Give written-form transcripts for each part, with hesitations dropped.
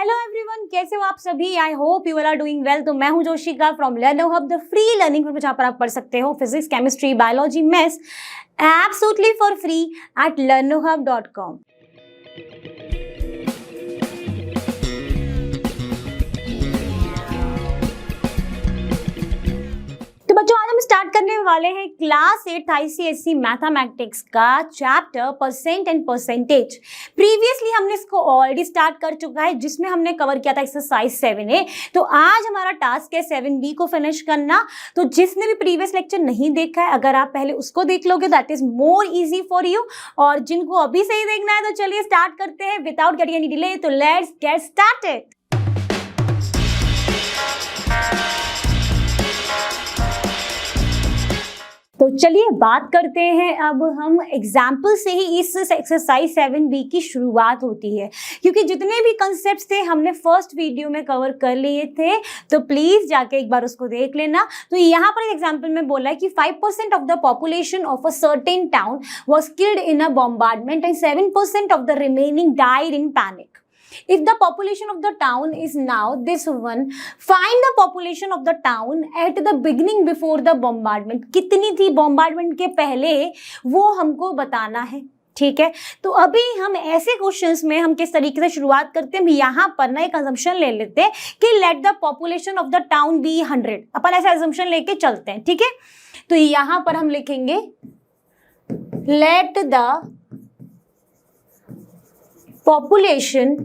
Hello everyone, कैसे हो आप सभी। I hope you are doing well. तो मैं हूं Joshika from Learno Hub, the free learning hub, जहां पर आप पढ़ सकते हो physics, chemistry, biology, maths absolutely for free at learnohub.com। तो बच्चों, आज हम स्टार्ट करने वाले हैं क्लास 8 ICSE मैथमेटिक्स का chapter percent and percentage. Previously हमने इसको ऑलरेडी स्टार्ट कर चुका है, जिसमें हमने कवर किया था एक्सरसाइज 7A। तो आज हमारा टास्क है 7B को फिनिश करना। तो जिसने भी प्रीवियस लेक्चर नहीं देखा है, अगर आप पहले उसको देख लोगे that is more easy for you. और जिनको अभी से ही देखना है, तो चलिए स्टार्ट करते हैं विदाउट गेटिंग एनी डिले। तो लेट्स गेट स्टार्टेड। तो चलिए बात करते हैं अब हम एग्जाम्पल से ही इस एक्सरसाइज 7B की शुरुआत होती है, क्योंकि जितने भी कंसेप्ट्स थे हमने फर्स्ट वीडियो में कवर कर लिए थे। तो प्लीज जाके एक बार उसको देख लेना। तो यहाँ पर एग्जाम्पल में बोला है कि 5% of the population of a certain town was killed in a bombardment and 7% of the remaining died in panic. If the population of the town is now this one, find the population of the town at the beginning before the bombardment। कितनी थी bombardment के पहले, वो हमको बताना है। ठीक है, तो अभी हम ऐसे क्वेश्चंस में हम किस तरीके से शुरुआत करते हैं, हम यहाँ पर ना एक अजम्पशन ले लेते हैं कि let the population of the town be 100। अपन ऐसा अजम्पशन लेके चलते हैं। ठीक है, तो यहाँ पर हम लिखेंगे let the population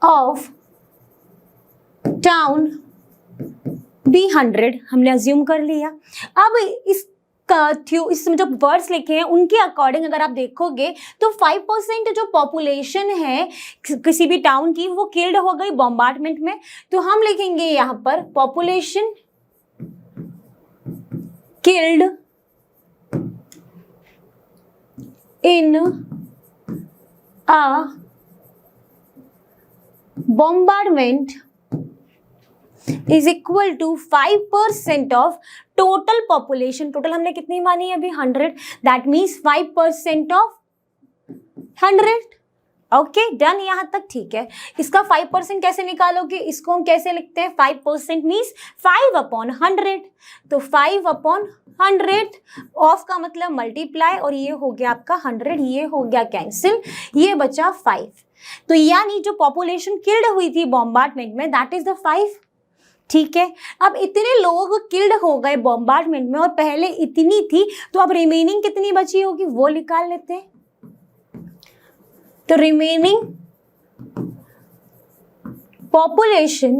of town be 100। हमने अज्यूम कर लिया। अब इसमें जो वर्ड्स लिखे हैं उनके अकॉर्डिंग अगर आप देखोगे तो 5% जो पॉपुलेशन है किसी भी टाउन की, वो किल्ड हो गई बॉम्बार्डमेंट में। तो हम लिखेंगे यहां पर population killed in a bombardment is equal to 5% of total population। Total हमने कितनी मानी है अभी 100, that means 5% of 100। Okay done, यहां तक ठीक है। इसका 5% कैसे निकालोगे, इसको हम कैसे लिखते हैं, 5% मीन्स 5/100। तो 5/100 ऑफ का मतलब मल्टीप्लाई, और ये हो गया आपका 100, ये हो गया कैंसिल, ये बचा 5। तो यानी जो पॉपुलेशन किल्ड हुई थी बॉम्बार्डमेंट में दैट इज द 5। ठीक है, अब इतने लोग किल्ड हो गए बॉम्बार्डमेंट में और पहले इतनी थी, तो अब रिमेनिंग कितनी बची होगी वो निकाल लेते हैं। तो रिमेनिंग पॉपुलेशन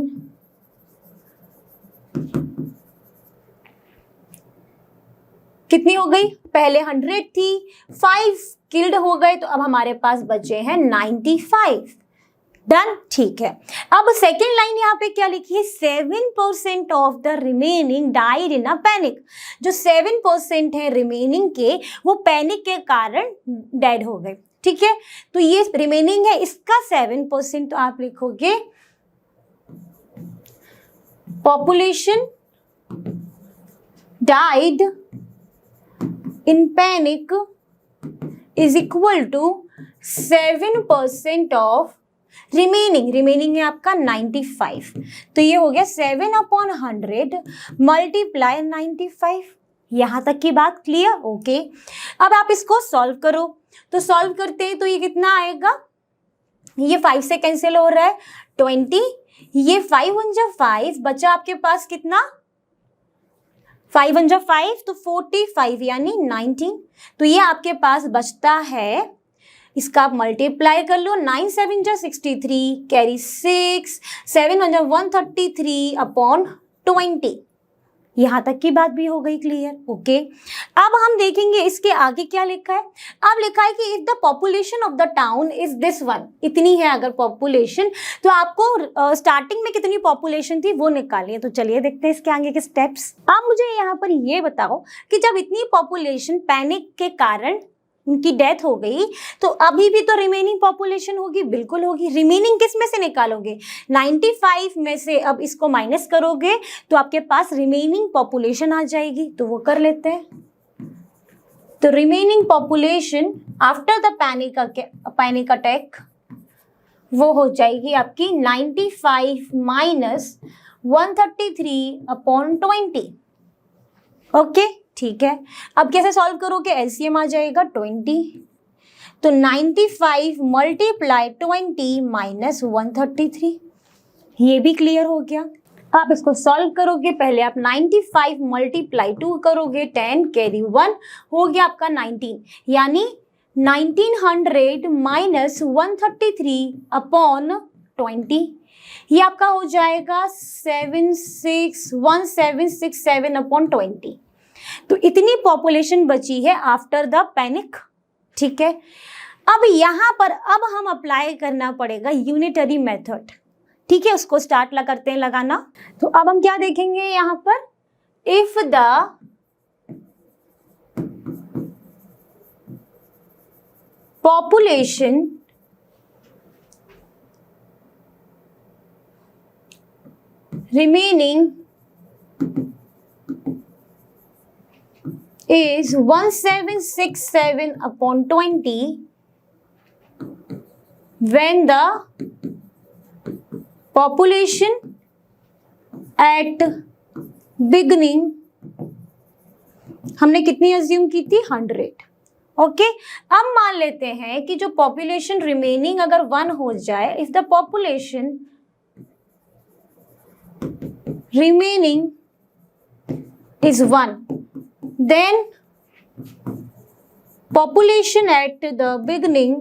कितनी हो गई, पहले 100 थी, 5 किल्ड हो गए, तो अब हमारे पास बचे हैं 95। डन, ठीक है। अब सेकेंड लाइन यहाँ पे क्या लिखी है, 7% of the remaining died in a panic. जो 7% है रिमेनिंग के, वो पैनिक के कारण डेड हो गए। ठीक है, तो ये रिमेनिंग है, इसका 7%, तो आप लिखोगे population died in panic is equal to 7% of remaining है आपका 95। तो ये हो गया 7/100 मल्टीप्लाई 95। यहां तक की बात क्लियर। ओके, अब आप इसको सॉल्व करो। तो सॉल्व करते हैं तो ये कितना आएगा, ये 5 से कैंसिल हो रहा है 20, ये 5 1 जा 5, बचा आपके पास कितना 5 1 जा 5, तो 45 यानी 19। तो ये आपके पास बचता है, इसका आप मल्टीप्लाई कर लो, 9 7 जा 63, कैरी 6, 7 1 जा 133/20। यहां तक की बात भी हो गई क्लियर। ओके, अब हम देखेंगे इसके आगे क्या लिखा है। अब लिखा है कि if the population of the town is this one, इतनी है अगर पॉपुलेशन, तो आपको स्टार्टिंग में कितनी पॉपुलेशन थी वो निकालिए। तो चलिए देखते हैं इसके आगे के स्टेप्स। अब मुझे यहाँ पर ये बताओ कि जब इतनी पॉपुलेशन पैनिक के कारण उनकी डेथ हो गई, तो अभी भी तो रिमेनिंग पॉपुलेशन होगी, बिल्कुल होगी। रिमेनिंग किस में से निकालोगे, 95 में से। अब इसको माइनस करोगे तो आपके पास रिमेनिंग पॉपुलेशन आ जाएगी, तो वो कर लेते हैं। तो remaining population after the panic attack वो हो जाएगी आपकी 95 माइनस 133/20। ओके, ठीक है। अब कैसे सॉल्व करोगे? एलसीएम आ जाएगा 20, तो 95 मल्टीप्लाई 20 माइनस 133, ये भी क्लियर हो गया। आप इसको सॉल्व करोगे, पहले आप 95 मल्टीप्लाई 2 करोगे, 10 कैरी 1 हो गया आपका 19, यानी 1900 माइनस 133/20, ये आपका हो जाएगा 1767/20। तो इतनी पॉपुलेशन बची है आफ्टर द पैनिक। ठीक है, अब यहां पर अब हम अप्लाई करना पड़ेगा यूनिटरी मेथड। ठीक है, उसको स्टार्ट करते हैं लगाना। तो अब हम क्या देखेंगे यहां पर, if the population remaining is 1767/20 when the population at beginning हमने कितनी अज्यूम की थी? 100। ओके, अब मान लेते हैं कि जो पॉपुलेशन रिमेनिंग अगर 1 हो जाए, if the population remaining is 1, then population at the beginning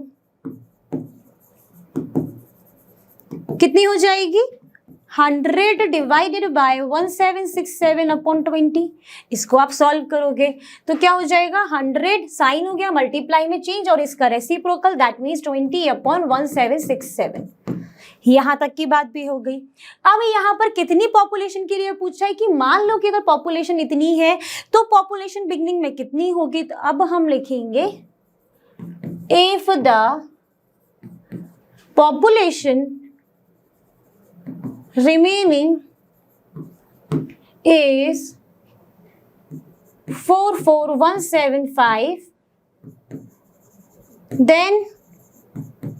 कितनी हो जाएगी? 100 डिवाइडेड बाय 1767/20। इसको आप सॉल्व करोगे तो क्या हो जाएगा? 100 साइन हो गया, मल्टीप्लाई में चेंज और इसका रेसिप्रोकल, दैट मीन्स 20/1767। यहां तक की बात भी हो गई। अब यहां पर कितनी पॉपुलेशन के लिए पूछा है कि मान लो कि अगर पॉपुलेशन इतनी है तो पॉपुलेशन बिगनिंग में कितनी होगी। तो अब हम लिखेंगे if the population remaining is 44175, then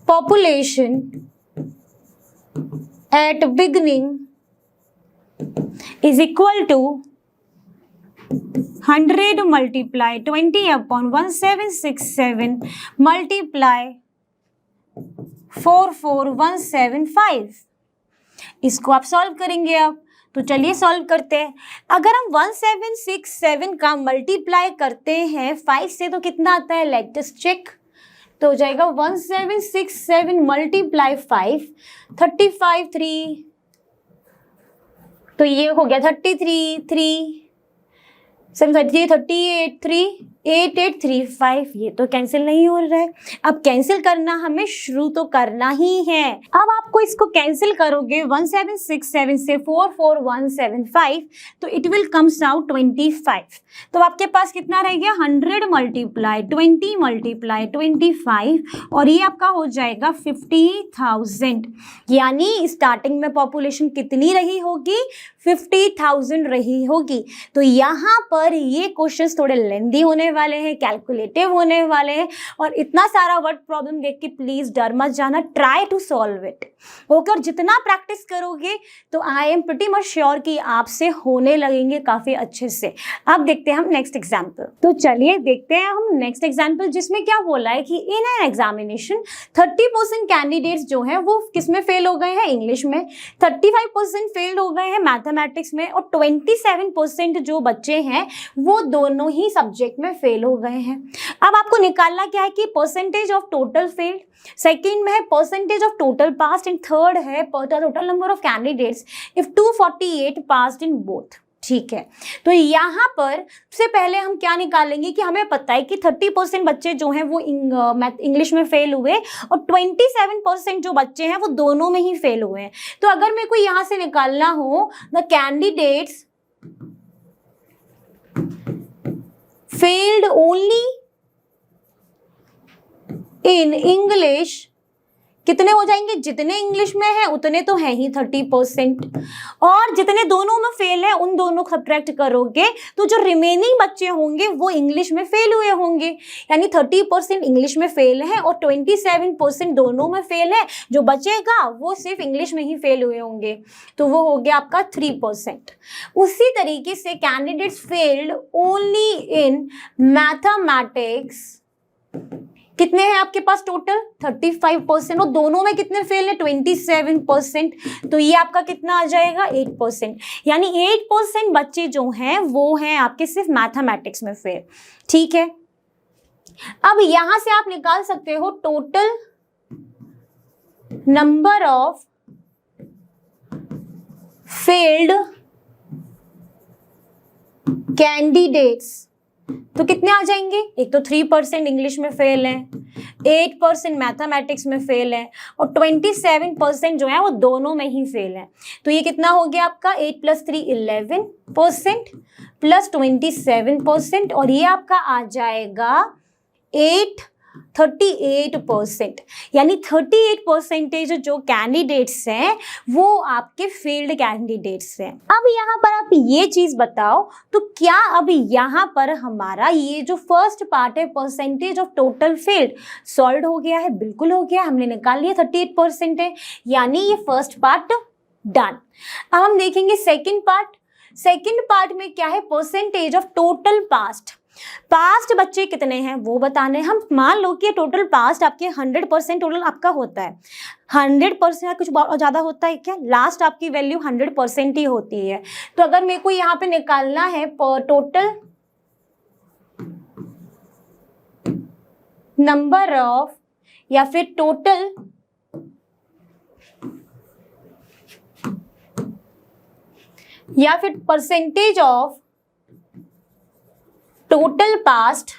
population at beginning is equal to 100 multiply 20/1767 multiply 44175। इसको आप सॉल्व करेंगे। अब तो चलिए सॉल्व करते हैं। अगर हम 1767 का मल्टीप्लाई करते हैं 5 से तो कितना आता है? Let us check. तो हो जाएगा 1767 मल्टीप्लाई 5, 35 3, तो ये हो गया 33 3, 38 3, 8835। ये तो कैंसिल नहीं हो रहा है। अब कैंसिल करना हमें शुरू तो करना ही है। अब आपको इसको कैंसिल करोगे 1767 से 44175, तो इट विल कम्स आउट 25। तो आपके पास कितना रह गया? 100 मल्टीप्लाई 20 मल्टीप्लाई 25, और ये आपका हो जाएगा 50,000। यानी स्टार्टिंग में पॉपुलेशन कितनी रही होगी? 50,000 रही होगी। तो यहाँ पर ये क्वेश्चंस थोड़े लेंदी होने वाले हैं, कैलकुलेटिव होने वाले हैं, और इतना सारा वर्ड प्रॉब्लम देख के प्लीज डर मत जाना, try to solve it. Okay, जितना प्रैक्टिस करोगे तो I am pretty much sure कि आपसे होने लगेंगे काफी अच्छे से। अब देखते हैं हम नेक्स्ट एग्जाम्पल। तो चलिए देखते हैं हम नेक्स्ट एग्जाम्पल, जिसमें क्या बोला है कि इन एन एग्जामिनेशन 30% कैंडिडेट्स जो है वो किसमें फेल हो गए हैं? इंग्लिश में। 35% फेल हो गए हैं मैथमेटिक्स में, और 27% जो बच्चे हैं वो दोनों ही सब्जेक्ट में फेल हो गए हैं। अब आपको निकालना क्या है कि percentage of total failed, second में है percentage of total passed, and third है total number of candidates if 248 passed in both. ठीक है, तो यहाँ पर सबसे पहले हम क्या निकालेंगे कि हमें पता है कि 30% बच्चे जो हैं वो इंग्लिश में फेल हुए, और 27% जो बच्चे हैं वो दोनों में ही फेल हुए हैं। तो अगर मेरे को यहाँ से निकालना हो the candidates failed only in English कितने हो जाएंगे, जितने इंग्लिश में है उतने तो है ही 30%, और जितने दोनों में फेल है उन दोनों को सब्ट्रैक्ट करोगे तो जो रिमेनिंग बच्चे होंगे वो इंग्लिश में फेल हुए होंगे, यानी 30% इंग्लिश में फेल है और 27% दोनों में फेल है, जो बचेगा वो सिर्फ इंग्लिश में ही फेल हुए होंगे, तो वो हो गया आपका 3%। उसी तरीके से candidates failed only in mathematics, कितने हैं आपके पास टोटल 35%, और दोनों में कितने फेल है 27%, तो ये आपका कितना आ जाएगा 8%, यानी 8% बच्चे जो हैं वो हैं आपके सिर्फ मैथमेटिक्स में फेल। ठीक है, अब यहां से आप निकाल सकते हो total number of failed candidates, तो कितने आ जाएंगे, एक तो 3% इंग्लिश में फेल है, 8% मैथमेटिक्स में फेल है, और 27% जो है वो दोनों में ही फेल है, तो ये कितना हो गया आपका 8 + 3 11% प्लस 27%, और ये आपका आ जाएगा 38%, यानी 38% जो कैंडिडेट्स हैं वो आपके फेल्ड कैंडिडेट्स हैं। अब यहाँ पर आप ये चीज बताओ, तो क्या अब यहाँ पर हमारा ये जो फर्स्ट पार्ट है percentage of total failed solve हो गया है? बिल्कुल हो गया, हमने निकाल लिया 38% है, यानी ये फर्स्ट पार्ट डन। अब हम देखेंगे सेकेंड पार्ट। सेकेंड पार्ट में क्या है, परसेंटेज ऑफ टोटल पास्ट बच्चे कितने हैं वो बताने। हम मान लो कि टोटल पास्ट आपके 100% टोटल आपका होता है, 100% कुछ ज़्यादा होता है क्या, लास्ट आपकी वैल्यू 100% ही होती है। तो अगर मेरे को यहाँ पे निकालना है टोटल नंबर ऑफ या फिर टोटल या फिर परसेंटेज ऑफ टोटल पास्ट,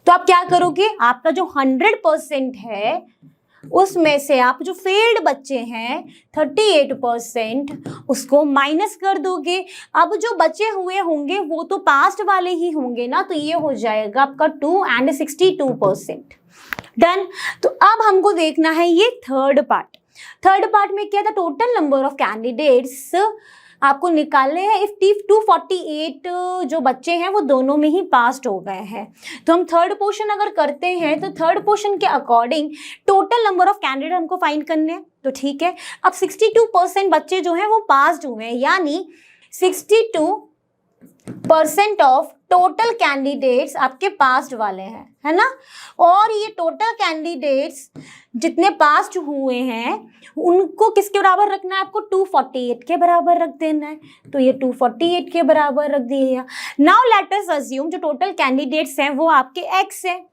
तो आप क्या करोगे, आपका जो 100% है उसमें से आप जो फेल्ड बच्चे हैं 38% उसको माइनस कर दोगे। अब जो बचे हुए होंगे वो तो पास्ट वाले ही होंगे ना, तो ये हो जाएगा आपका 2 and 62%। डन। तो अब हमको देखना है ये थर्ड पार्ट। थर्ड पार्ट में क्या था, टोटल नंबर ऑफ कैंडिडेट्स आपको निकालने हैं। इफ 248 जो बच्चे हैं वो दोनों में ही पास्ट हो गए हैं, तो हम थर्ड पोर्शन अगर करते हैं तो थर्ड पोर्शन के according total number of candidate हमको फाइंड करने हैं। तो ठीक है, अब 62% बच्चे जो हैं वो पास्ड हुए हैं, यानी 62% ऑफ टोटल कैंडिडेट्स आपके पास्ट वाले हैं, है ना। और ये टोटल कैंडिडेट्स जितने पास्ट हुए हैं उनको किसके बराबर रखना है, आपको 248 के बराबर रख देना है। तो ये 248 के बराबर रख दिया। नाउ लेट अस अज्यूम जो टोटल कैंडिडेट्स हैं वो आपके x है,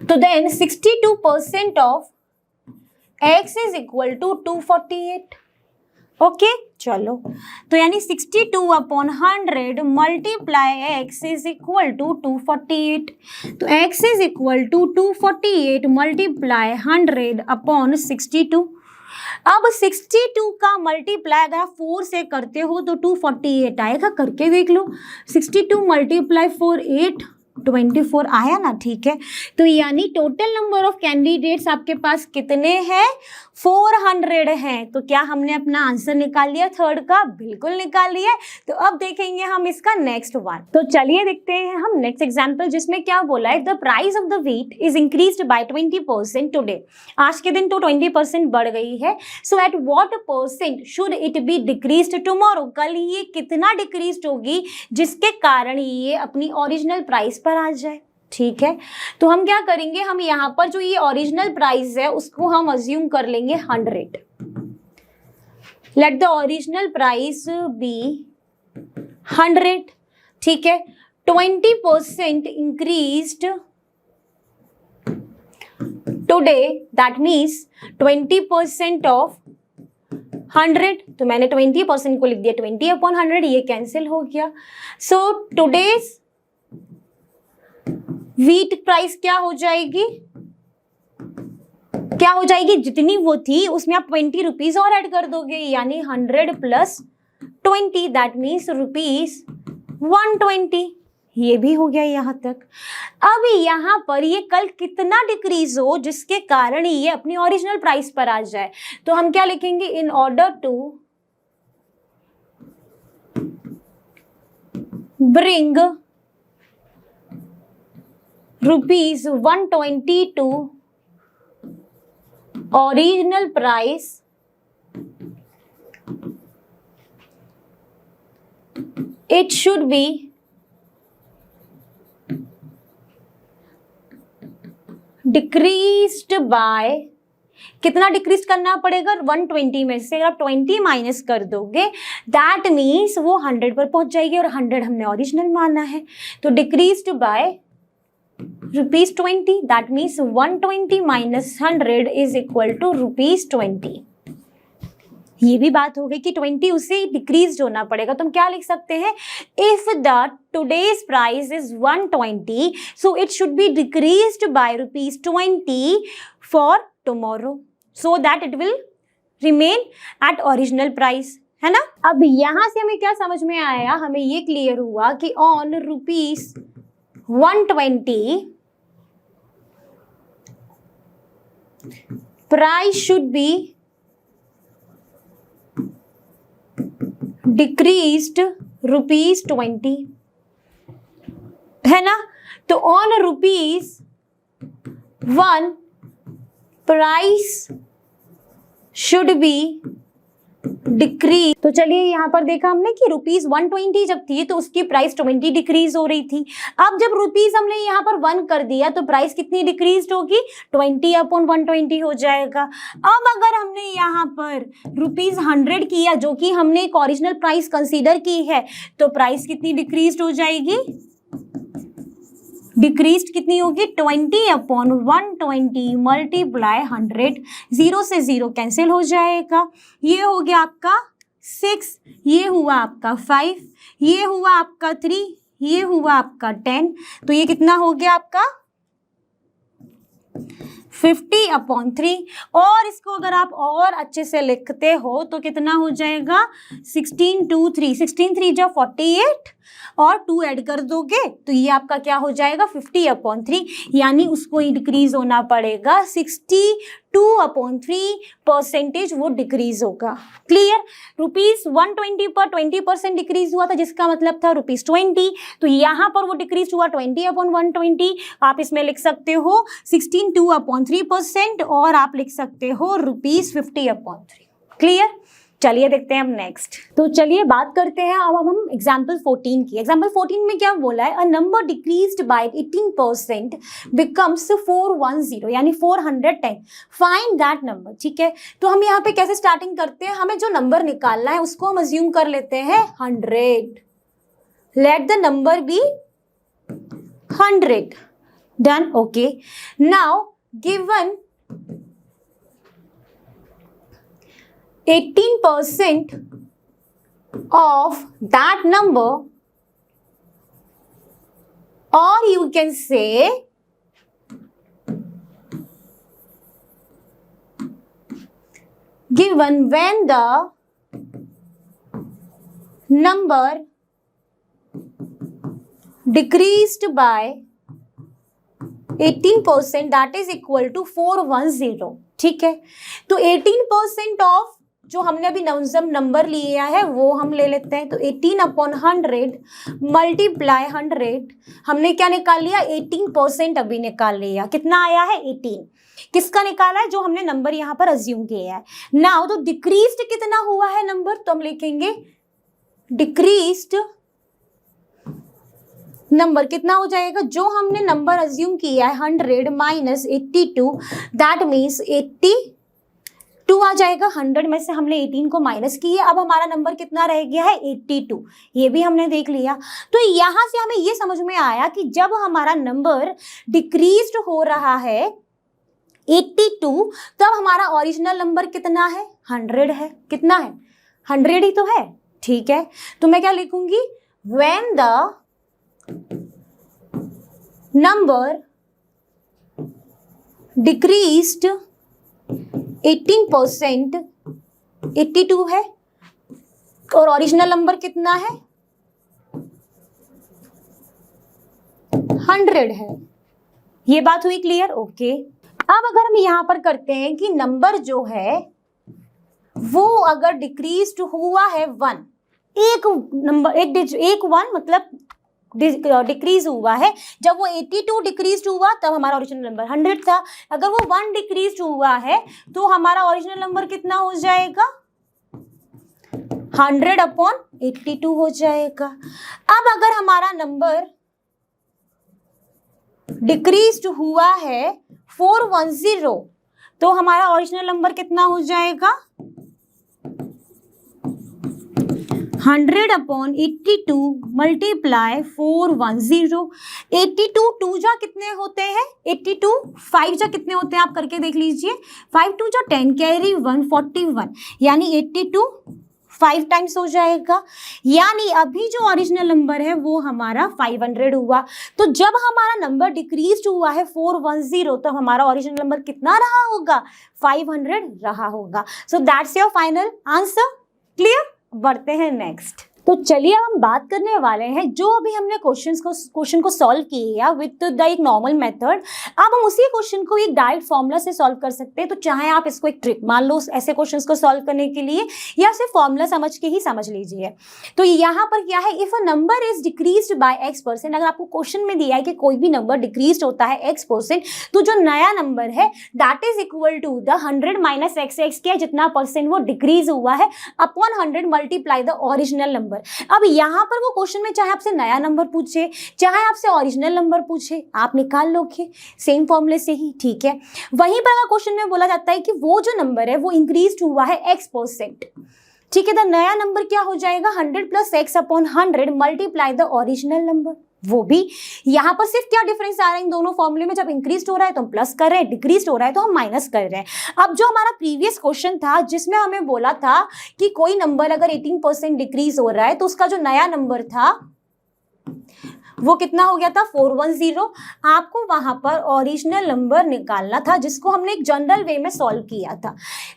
तो then 62% of x is equal to 248। Okay, चलो, तो यानी 62/100 multiply x is equal to 248। तो x is equal to 248 multiply 100/62। अब 62 का मल्टीप्लाई अगर आप 4 से करते हो तो 248 आएगा, करके देख लो। 62 × 4 8 24 आया ना, ठीक है। तो यानी टोटल नंबर ऑफ कैंडिडेट्स आपके पास कितने हैं, 400 हैं। तो क्या हमने अपना आंसर निकाल लिया थर्ड का? बिल्कुल निकाल लिया। तो अब देखेंगे हम इसका नेक्स्ट वन। तो चलिए देखते हैं हम नेक्स्ट एग्जांपल, जिसमें क्या बोला है, the price of the wheat is increased by 20% today. आज के दिन तो 20% बढ़ गई है। So at what percent should it be decreased tomorrow? कल ये कितना डिक्रीज्ड होगी जिसके कारण ये अपनी ओरिजिनल प्राइस पर आ जाए। ठीक है, तो हम क्या करेंगे, हम यहाँ पर जो ये ओरिजिनल प्राइस है उसको हम अज्यूम कर लेंगे 100। Let the original price be 100। ठीक है, 20% increased today, that means 20% of 100। तो मैंने 20% को लिख दिया 20/100, ये कैंसिल हो गया। सो टुडेज व्हीट प्राइस क्या हो जाएगी, क्या हो जाएगी, जितनी वो थी उसमें आप 20 रुपीज और ऐड कर दोगे, यानी 100 + 20, दैट मीन्स ₹120। ये भी हो गया यहाँ तक। अब यहाँ पर ये कल कितना डिक्रीज हो जिसके कारण ये अपनी ओरिजिनल प्राइस पर आ जाए, तो हम क्या लिखेंगे, in order to bring ₹120 to original price, it should be decreased by, कितना डिक्रीज करना पड़ेगा, 120 में से अगर आप 20 माइनस कर दोगे दैट मीन्स वो 100 पर पहुंच जाएगी, और 100 हमने ओरिजिनल माना है, तो decreased by ₹20, that means 120 minus 100 is equal to ₹20। ये भी बात हो गई कि 20 उससे डिक्रीज होना पड़ेगा, तो हम क्या लिख सकते हैं, if the today's price is 120 so it should be decreased by ₹20 for tomorrow so that it will remain at original price, है ना। अब यहां से हमें क्या समझ में आया, हमें ये क्लियर हुआ कि on ₹120 price should be decreased ₹20, है ना। तो on ₹1 price should be decrease, तो चलिए यहाँ पर देखा हमने कि ₹120 जब थी तो उसकी प्राइस 20 डिक्रीज हो रही थी। अब जब रुपीज हमने यहाँ पर 1 कर दिया तो प्राइस कितनी डिक्रीज होगी, 20/120 हो जाएगा। अब अगर हमने यहाँ पर ₹100 किया जो कि हमने एक ओरिजिनल प्राइस कंसीडर की है, तो प्राइस कितनी डिक्रीज हो जाएगी, डिक्रीज कितनी होगी, 20/120 मल्टीप्लाई 100, 0 से 0 कैंसिल हो जाएगा। ये हो गया आपका 6, ये हुआ आपका 5, ये हुआ आपका 3, ये हुआ आपका 10, तो ये कितना हो गया आपका 50/3। और इसको अगर आप और अच्छे से लिखते हो तो कितना हो जाएगा, 16 2 3, 16 3 जो 48 और 2 ऐड कर दोगे तो ये आपका क्या हो जाएगा 50/3, यानी उसको डिक्रीज होना पड़ेगा 62/3% वो डिक्रीज होगा। क्लियर, ₹120 पर 20% डिक्रीज हुआ था जिसका मतलब था ₹20, तो यहाँ पर वो डिक्रीज हुआ 20/120। आप इसमें लिख सकते हो 16.2/3% और आप लिख सकते हो ₹50/3। क्लियर, चलिए देखते हैं हम नेक्स्ट। तो चलिए बात करते हैं अब हम एग्जाम्पल 14 की। एग्जाम्पल 14 में क्या बोला है, a number decreased bye 18% becomes 410, यानी 410, फाइंड दैट नंबर। ठीक है, तो हम यहाँ पे कैसे स्टार्टिंग करते हैं, हमें जो नंबर निकालना है उसको हम अज्यूम कर लेते हैं 100, let the number be 100, done, okay. Now given 18% of that number, or you can say given when the number decreased by 18%, that is equal to 410। ठीक है, तो 18% ऑफ जो हमने अभी नंबर लिया है वो हम ले लेते हैं, तो 18/100 मल्टीप्लाई 100, हमने क्या निकाल लिया 18% अभी निकाल लिया, कितना आया है 18, किसका निकाला है, जो हमने नंबर यहाँ पर अज्यूम किया है। नाउ तो डिक्रीज्ड कितना हुआ है नंबर, तो हम लिखेंगे डिक्रीज्ड नंबर कितना हो जाएगा, जो हमने नंबर अज्यूम किया है 100 माइनस 82, दैट मीन्स 82 आ जाएगा। 100 में से हमने 18 को माइनस किया, अब हमारा नंबर कितना रह गया है 82, ये भी हमने देख लिया। तो यहाँ से हमें ये समझ में आया कि जब हमारा नंबर डिक्रीज्ड हो रहा है 82, तब हमारा ओरिजिनल नंबर कितना है 100 है, कितना है 100 ही तो है। ठीक है, तो मैं क्या लिखूंगी, व्हेन द नंबर डिक्रीज्ड 18%, 82 है और ओरिजिनल नंबर कितना है 100 है। ये बात हुई क्लियर? ओके। अब अगर हम यहाँ पर करते हैं कि नंबर जो है वो अगर डिक्रीज हुआ है 1, एक नंबर एक 1 मतलब डिक्रीज हुआ है। जब वो 82 डिक्रीज हुआ तब हमारा ओरिजिनल नंबर 100 था। अगर वो 1 डिक्रीज हुआ है तो हमारा ओरिजिनल नंबर कितना हो जाएगा? 100/82 हो जाएगा। अब अगर हमारा नंबर डिक्रीज हुआ है 410 तो हमारा ओरिजिनल नंबर कितना हो जाएगा? 100/82 मल्टीप्लाई 410। 82 2 जा कितने होते हैं? 82 5 जा कितने होते हैं? आप करके देख लीजिए। 5 2 जा 10 कैरी 141, यानी 82 5 टाइम्स हो जाएगा। यानी अभी जो ओरिजिनल नंबर है वो हमारा 500 हुआ। तो जब हमारा नंबर डिक्रीज हुआ है 410 तो हमारा ओरिजिनल नंबर कितना रहा होगा? 500 रहा होगा। So that's your final answer. Clear? बढ़ते हैं नेक्स्ट। तो चलिए अब हम बात करने वाले हैं जो अभी हमने क्वेश्चन को सॉल्व किया विद द एक नॉर्मल मेथड। अब हम उसी क्वेश्चन को एक डायरेक्ट फॉर्मूला से सॉल्व कर सकते हैं। तो चाहे आप इसको एक ट्रिक मान लो ऐसे क्वेश्चंस को सॉल्व करने के लिए, या सिर्फ फॉर्मूला समझ के ही समझ लीजिए। तो यहाँ पर क्या है, if a number is decreased bye x%, अगर आपको क्वेश्चन में दिया है कि कोई भी नंबर डिक्रीज्ड होता है x%, तो जो नया नंबर है that is equal to the 100 minus x क्या जितना परसेंट वो डिक्रीज हुआ है upon 100 multiply the original number. अब यहां पर वो क्वेश्चन में चाहे आपसे नया नंबर पूछे चाहे आपसे ओरिजिनल नंबर पूछे, आप निकाल लोगे सेम फॉर्मूले से ही। ठीक है, वहीं पर अगर क्वेश्चन में बोला जाता है कि वो जो नंबर है वो इंक्रीज हुआ है x%, ठीक है, तो नया नंबर क्या हो जाएगा? 100 plus x/100 multiply the original number. वो भी यहाँ पर सिर्फ क्या डिफरेंस आ रहा है इन दोनों फॉर्मूले में? जब इंक्रीज हो रहा है तो हम प्लस कर रहे हैं, डिक्रीज हो रहा है तो हम माइनस कर रहे हैं। अब जो हमारा प्रीवियस क्वेश्चन था जिसमें हमें बोला था कि कोई नंबर अगर 18% डिक्रीज हो रहा है तो उसका जो नया नंबर था वो कितना हो गया था? 410। आपको वहां पर ओरिजिनल नंबर निकालना था जिसको हमने एक जनरल वे में सॉल्व किया था।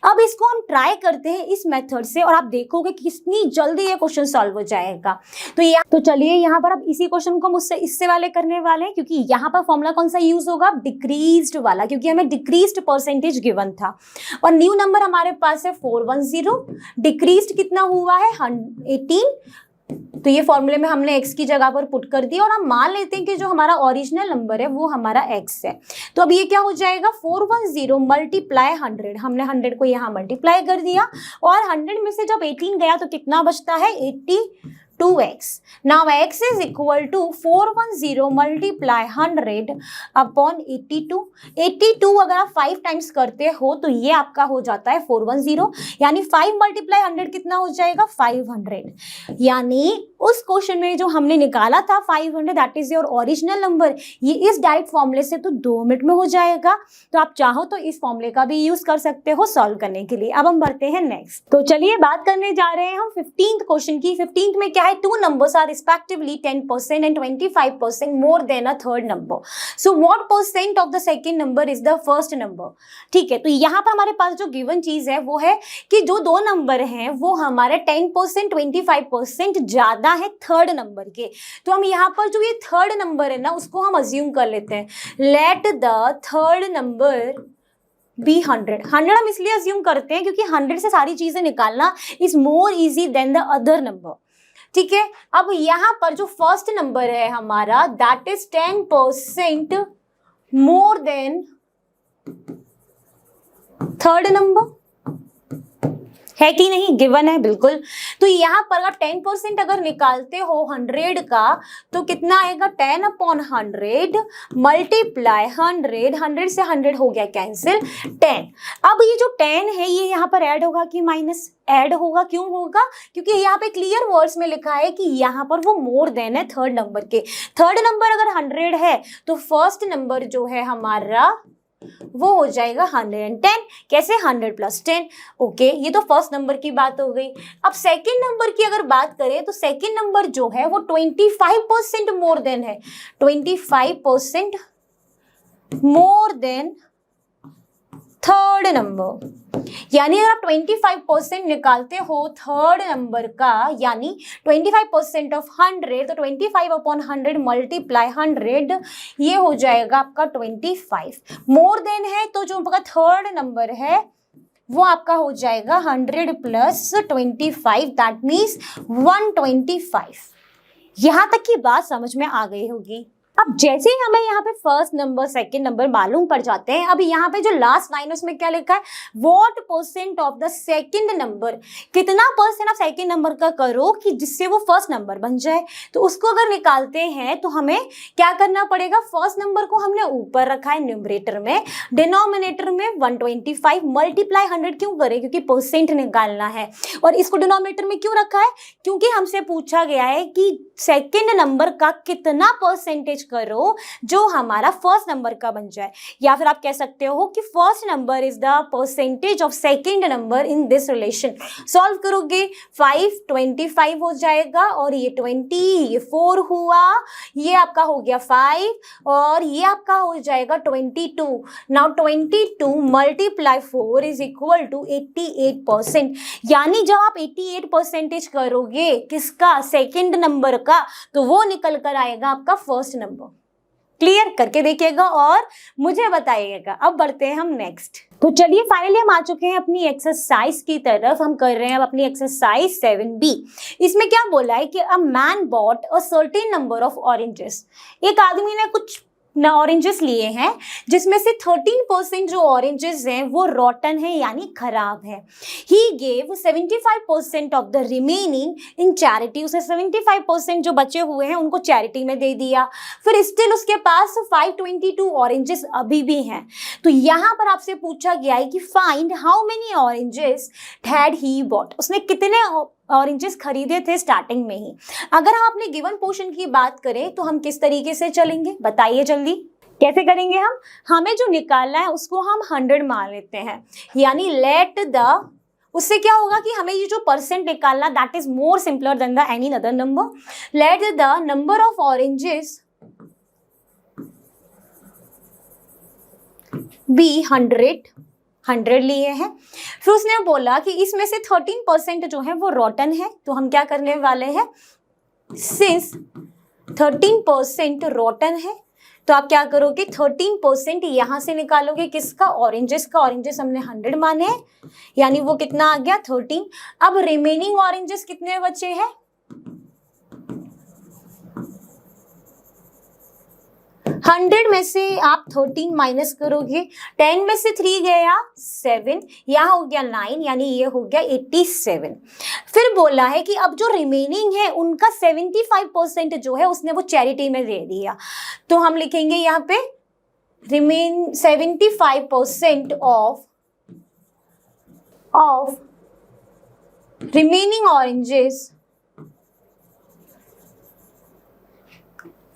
अब इसको हम ट्राई करते हैं इस मेथड से और आप देखोगे कि कितनी जल्दी ये क्वेश्चन सॉल्व हो जाएगा। तो चलिए यहाँ पर अब इसी क्वेश्चन को मुझसे इससे वाले करने वाले हैं, क्योंकि यहाँ पर फॉर्मूला कौन सा यूज होगा? डिक्रीज्ड वाला, क्योंकि हमें डिक्रीज्ड परसेंटेज गिवन था और न्यू नंबर हमारे पास है 410। डिक्रीज्ड कितना हुआ है? 18। तो ये फॉर्मूले में हमने x की जगह पर पुट कर दिया और हम मान लेते हैं कि जो हमारा ओरिजिनल नंबर है वो हमारा x है। तो अब ये क्या हो जाएगा? 410 मल्टीप्लाई 100, हमने 100 को यहाँ मल्टीप्लाई कर दिया और 100 में से जब 18 गया तो कितना बचता है? 82x। Now x is equal to 410 multiply 100 upon 82। 82 अगर आप 5 टाइम्स करते हो तो ये आपका हो जाता है 410, यानी 5 मल्टीप्लाई 100 कितना हो जाएगा? 500। यानी उस क्वेश्चन में जो हमने निकाला था 500 that is your original number, ये इस डायरेक्ट फॉर्मूले से तो 2 मिनट में हो जाएगा। तो आप चाहो तो इस फॉर्मूले का भी यूज कर सकते हो सॉल्व करने के लिए। अब हम बढ़ते हैं नेक्स्ट। तो चलिए बात करने जा रहे हैं हम 15th क्वेश्चन की। 15th में क्या है? 2 numbers are respectively 10% and 25% more than a third number. So what percent of the second number is the first number? ठीक है, तो यहाँ पर हमारे पास जो गिवन चीज है वो है कि जो 2 नंबर हैं वो हमारे 10% 25% ज्यादा है थर्ड नंबर के। तो हम यहाँ पर जो ये थर्ड नंबर है ना उसको हम अज्यूम कर लेते हैं। Let the third number be 100 हम इसलिए अज्यूम करते हैं क्योंकि 100 से सारी चीजें निकालना is more easy than the other number. ठीक है, अब यहां पर जो फर्स्ट नंबर है हमारा that is 10% more than third number, है कि नहीं? गिवन है बिल्कुल। तो यहाँ पर अगर 10% अगर निकालते हो 100 का तो कितना आएगा? 10/100 मल्टीप्लाई 100 से 100 हो गया कैंसिल 10। अब ये जो 10 है ये यहाँ पर ऐड होगा कि माइनस? ऐड होगा। क्यों होगा? क्योंकि यहाँ पे क्लियर वर्ड्स में लिखा है कि यहाँ पर वो मोर देन है थर्ड नंबर के। थर्ड नंबर अगर 100 है तो फर्स्ट नंबर जो है हमारा वो हो जाएगा 110। कैसे? 100 प्लस 10। ओके, ये तो फर्स्ट नंबर की बात हो गई। अब सेकंड नंबर की अगर बात करें तो सेकंड नंबर जो है वो 25% मोर देन है। 25% मोर देन थर्ड नंबर। यानी अगर आप 25% निकालते हो थर्ड नंबर का, यानी 25% ऑफ 100, तो 25/100 मल्टीप्लाई 100, ये हो जाएगा आपका 25। मोर देन है तो जो आपका थर्ड नंबर है वो आपका हो जाएगा 100 प्लस 25, दैट मीन्स 125। यहां तक की बात समझ में आ गई होगी। अब जैसे ही हमें यहाँ पे फर्स्ट नंबर सेकंड नंबर मालूम पड़ जाते हैं, अब यहाँ पे जो लास्ट लाइन उसमें क्या लिखा है, what percent of the second number, कितना परसेंट आप सेकंड नंबर का करो कि जिससे वो फर्स्ट नंबर बन जाए। तो उसको अगर निकालते हैं तो हमें क्या करना पड़ेगा, फर्स्ट नंबर को हमने ऊपर रखा है न्यूमरेटर में, डिनोमिनेटर में 125 मल्टीप्लाई 100 क्यों करें, क्योंकि परसेंट निकालना है। और इसको डिनोमिनेटर में क्यों रखा है, क्योंकि हमसे पूछा गया है कि सेकंड नंबर का कितना परसेंटेज करो जो हमारा फर्स्ट नंबर का बन जाए। या फिर आप कह सकते हो कि first number is the percentage of second number in this relation. Solve करोगे 5 25 हो जाएगा, और ये 20, ये 4 हुआ, ये आपका हो गया 5, और ये आपका हो जाएगा 22। Now 22 multiply 4 is equal to 88%। यानी जब आप 88% करोगे किसका, सेकंड नंबर का, तो वो निकल कर आएगा आपका फर्स्ट नंबर। क्लियर करके देखिएगा और मुझे बताइएगा। अब बढ़ते हैं हम नेक्स्ट। तो चलिए फाइनली हम आ चुके हैं अपनी एक्सरसाइज की तरफ। हम कर रहे हैं अब अपनी एक्सरसाइज 7B। इसमें क्या बोला है कि a man bought a certain number of oranges. एक आदमी ने कुछ ऑरेंजेस लिए हैं जिसमें से 13% जो ऑरेंजेस हैं वो रॉटन है यानी खराब है। He gave 75% of the remaining in charity. उसने 75% जो बचे हुए हैं उनको चैरिटी में दे दिया। फिर स्टिल उसके पास 522 ऑरेंजेस अभी भी हैं। तो यहाँ पर आपसे पूछा गया है कि find how many oranges had he bought. उसने कितने ऑरेंजेस खरीदे थे स्टार्टिंग में ही। अगर हम अपने गिवन पोर्शन की बात करें तो हम किस तरीके से चलेंगे, बताइए जल्दी। कैसे करेंगे हम, हमें जो निकालना है उसको हम 100 मान लेते हैं, यानी लेट द, उससे क्या होगा कि हमें ये जो परसेंट निकालना that is more simpler than the any other number. Let the number of oranges be 100 लिए हैं। फिर उसने बोला कि इसमें से 13% जो है वो रॉटन है। तो हम क्या करने वाले हैं, सिंस 13% रॉटन है तो आप क्या करोगे, 13% यहां से निकालोगे किसका, ऑरेंजेस का। ऑरेंजेस हमने 100 माने हैं, यानी वो कितना आ गया 13। अब रिमेनिंग ऑरेंजेस कितने बचे हैं, 100 में से आप 13 माइनस करोगे, 10 में से 3 गया 7, यहाँ हो गया 9, यानी ये हो गया 87। फिर बोला है कि अब जो रिमेनिंग है उनका 75% जो है उसने वो चैरिटी में दे दिया। तो हम लिखेंगे यहाँ पे remain 75% of remaining oranges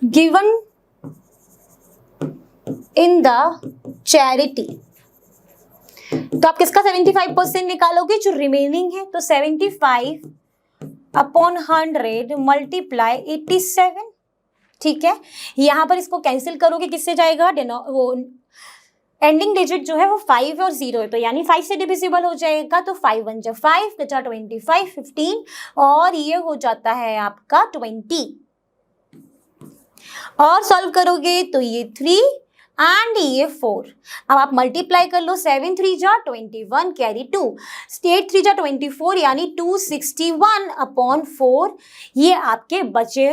given in the charity. तो आप किसका 75% निकालोगे, जो रिमेनिंग है। तो 75/100 मल्टीप्लाई 87। ठीक है, यहां पर इसको कैंसिल करोगे, किससे जाएगा, वो एंडिंग डिजिट जो है वो 5 और 0 है, तो यानी 5 से डिविजिबल हो जाएगा। तो 5 1 जा 5, 25 15, और ये हो जाता है आपका 20। और सॉल्व करोगे तो ये 3 एंड ये 4। अब आप मल्टीप्लाई कर लो, 7 3 जा 21 कैरी 2, 8 3 जा 24, यानी 261/4। ये आपके बचे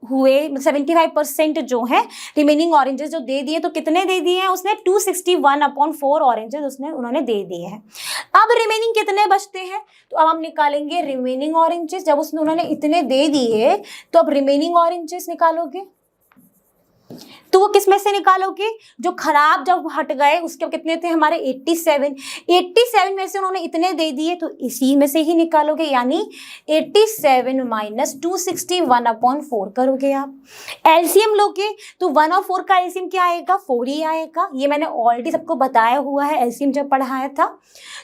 हुए 75% जो है रिमेनिंग ऑरेंजेस जो दे दिए। तो कितने दे दिए हैं उसने, 261/4 ऑरेंजेस उन्होंने दे दिए हैं। अब रिमेनिंग कितने बचते हैं, तो अब हम निकालेंगे रिमेनिंग ऑरेंजेस। जब उन्होंने इतने दे दिए तो अब रिमेनिंग ऑरेंजेस निकालोगे, तो वो किस में से निकालोगे, जो खराब जब हट गए उसके कितने थे हमारे 87 में से उन्होंने इतने दे दिए, तो इसी में से ही निकालोगे, यानी 87 माइनस 261/4 करोगे आप। एलसीएम लोगे तो 1 और 4 का एलसीएम क्या आएगा, 4 ही आएगा। ये मैंने ऑलरेडी सबको बताया हुआ है एलसीएम जब पढ़ाया था।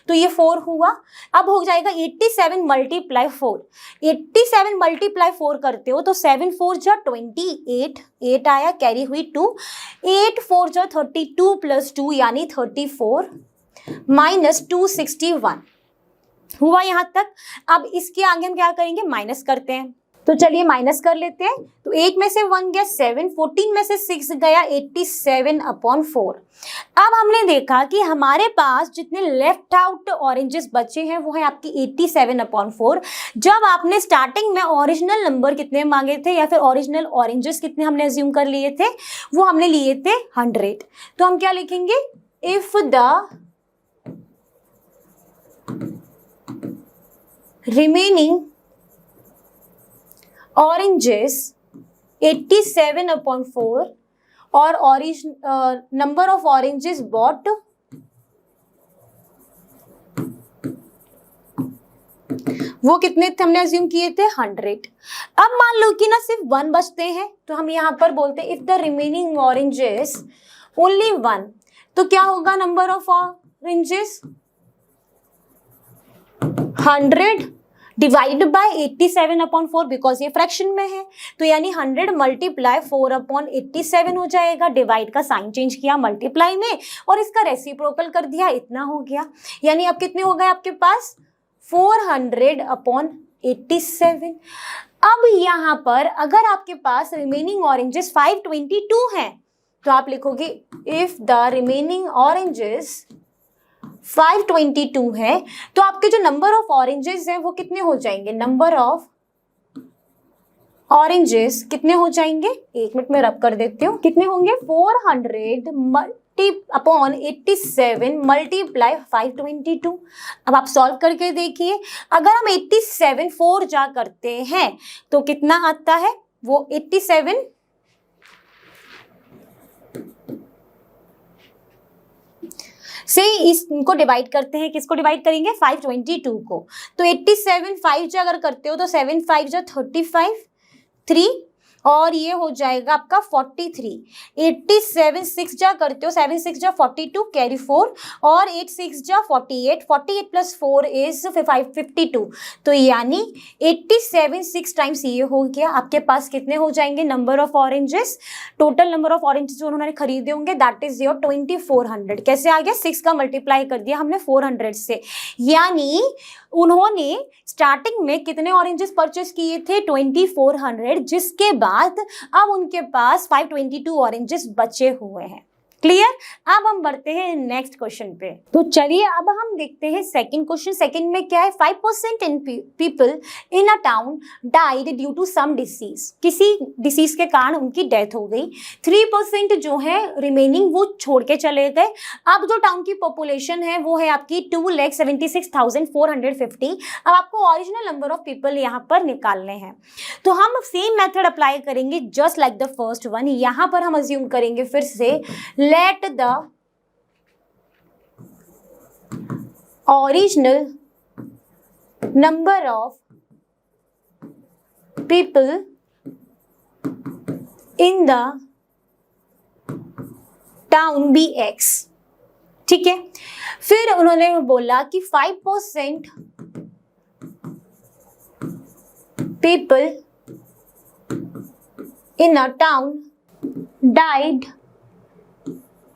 तो ये 4 हुआ। अब हो जाएगा 87 मल्टीप्लाई 4। 87 मल्टीप्लाई 4 करते हो तो 7 4 जा 28, 8 आया कैरी हुई 2, 8 4 जा 32 प्लस 2 यानी 34। माइनस 261 हुआ यहाँ तक। अब इसके आगे हम क्या करेंगे, माइनस करते हैं। तो चलिए माइनस कर लेते हैं। तो 8 में से 1 गया 7, 14 में से 6 गया 87/4। अब हमने देखा कि हमारे पास जितने लेफ्ट आउट ऑरेंजेस बचे हैं वो है आपकी 87/4। जब आपने स्टार्टिंग में ओरिजिनल नंबर कितने मांगे थे या फिर ओरिजिनल ऑरेंजेस कितने हमने अज्यूम कर लिए थे, वो हमने लिए थे 100। तो हम क्या लिखेंगे, इफ द remaining oranges 87/4 और number of oranges bought वो कितने थे हमने अज्यूम किए थे, 100। अब मान लो कि ना सिर्फ 1 बचते हैं, तो हम यहाँ पर बोलते हैं if the remaining oranges only 1, तो क्या होगा number of oranges 100 divide by 87/4 because ये फ्रैक्शन में है, तो यानी 100 मल्टीप्लाई 4/87 हो जाएगा। डिवाइड का साइन चेंज किया मल्टीप्लाई में और इसका रेसिप्रोकल कर दिया, इतना हो गया। यानी अब कितने हो गए आपके पास, 400/87। अब यहाँ पर अगर आपके पास रिमेनिंग ऑरेंजेस 522 हैं, तो आप लिखोगे इफ द रिमेनिंग ऑरेंजेस 522 है, तो आपके जो नंबर ऑफ ऑरेंजेस हैं वो कितने हो जाएंगे, नंबर ऑफ ऑरेंजेस कितने हो जाएंगे, 1 मिनट में रब कर देती हूँ, कितने होंगे 400/87 मल्टीप्लाई 522। अब आप सॉल्व करके देखिए, अगर हम 87 4 जा करते हैं तो कितना आता है, वो 87 से इसको डिवाइड करते हैं, किसको डिवाइड करेंगे, 522 को। तो 87 5 जा अगर करते हो तो 7 5 जा 35 3 और ये हो जाएगा आपका 43। 87 6 जा करते हो, 7 6 जा 42 कैरी 4 और 8 6 जा 48, 48 प्लस 4 इज 52। तो यानी 87 6 टाइम्स ये हो गया। आपके पास कितने हो जाएंगे number of oranges, total number of oranges जो उन्होंने खरीदे होंगे दैट इज योर 2400। कैसे आ गया, 6 का मल्टीप्लाई कर दिया हमने 400 से, यानी उन्होंने स्टार्टिंग में कितने ऑरेंजेस परचेस किए थे, 2400, जिसके बाद अब उनके पास 522 ऑरेंजेस बचे हुए हैं। क्लियर। अब हम बढ़ते हैं नेक्स्ट क्वेश्चन पे। तो चलिए अब हम देखते हैं सेकंड क्वेश्चन। सेकंड में क्या है, 5% in people in a town died due to some disease, किसी डिसीज के कारण उनकी डेथ हो गई। 3% जो है रिमेनिंग वो छोड़ के चले गए। अब जो टाउन की पॉपुलेशन है वो है आपकी 2,76,450। अब आपको ओरिजिनल नंबर ऑफ पीपल यहाँ पर निकालने हैं, तो हम सेम मेथड अप्लाई करेंगे just like the first one. यहाँ पर हम अज्यूम करेंगे फिर से let the original number of people in the town be X। ठीक है, फिर उन्होंने बोला कि 5% people in a town died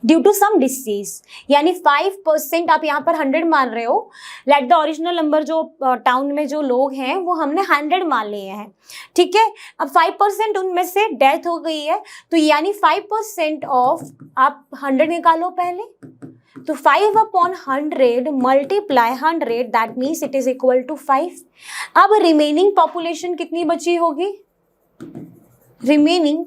due to some disease, यानी 5% आप यहाँ पर 100 मान रहे हो। लेट द ओरिजिनल नंबर जो टाउन में जो लोग हैं वो हमने 100 मान लिए हैं, ठीक है। अब 5% उनमें से डेथ हो गई है, तो यानी 5% ऑफ, आप 100 निकालो पहले, तो 5/100 multiply 100 that means it is equal to 5। अब रिमेनिंग पॉपुलेशन कितनी बची होगी, रिमेनिंग